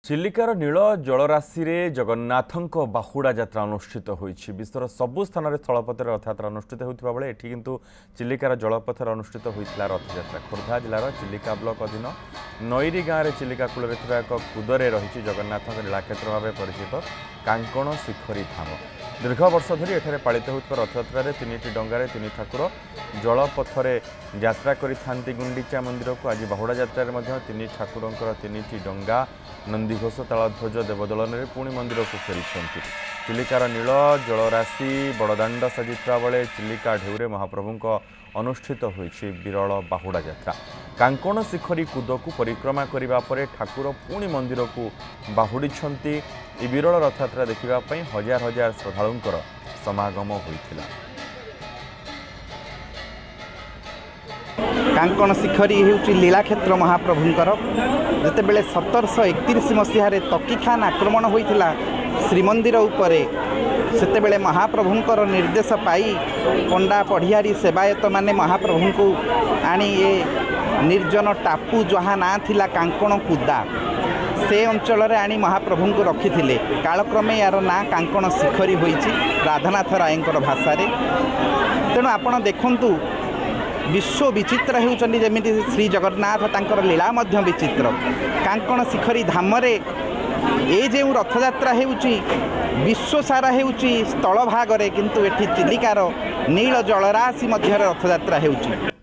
चिलिकार नील जलराशि रे जगन्नाथंक बाहुड़ा यात्रा अनुष्ठित होईछि। विश्वर सबु स्थान में स्थलपथर रथयात्रा अनुष्ठित होता बेले एठी किंतु चिलिकार जलपथर अनुष्ठित होता रथयात्रा। खोर्धा जिलार चिलिका ब्लॉक अधीन नईरी गाँव में चिलिका कूल एक कुदरे रही जगन्नाथंक लीलाक्षेत्र भाव परिचित कांकण शिखरी धाम। दीर्घ वर्ष धरी एठारे पालित होता रथयात्रा तीन डंगार तीन ठाकुर जलपथरे यात्रा करिथांती गुंडीचा मंदिर को। आज बाहुड़ा यात्रा तीन ठाकुरंकर तीन डंगा नंदीघोष तालध्वज देवदलन पुणी मंदिर को फेरी। चिलिकार नील जलराशि बड़दाण्ड सजिता बेले चिलिका ढेउरे महाप्रभु अनुष्ठित होईछि विरल बाहुड़ा यात्रा। कांकण शिखरी कूद को परिक्रमा करिबा परे ठाकुर पुणी मंदिर को बाहुड़ी। विरल रथयात्रा देखा हजार हजार श्रद्धालुंकर समागम होइथिला। कांकण शिखरी होउछि लीलाक्षेत्र महाप्रभुंकर। जेतेबेले 1731 मसीह तकीखान आक्रमण होइथिला श्रीमंदिर उपरे, सेतेबेले महाप्रभुंकर निर्देश पाई पंडा पढ़ियारी सेवायत माने महाप्रभु को आनी ये निर्जन टापू जहाँ ना थिला कांकण कुदा से अंचल रे आनी महाप्रभु को रखी थिले। कालक्रमे यार ना कांकण शिखरी होइछि राधानाथ रायंकर भाषा रे। तेणु आपण देखंतु विश्व विचित्र होउचंदी जेमिति श्री जगन्नाथ तांकर लीला मध्य विचित्र। कांकण शिखरी धाम रे ए जे रथयात्रा हेउची विश्व सारा हेउची स्थल भाग रे, किंतु एठी चिलिकार नील जलराशि मध्य रथयात्रा हेउची।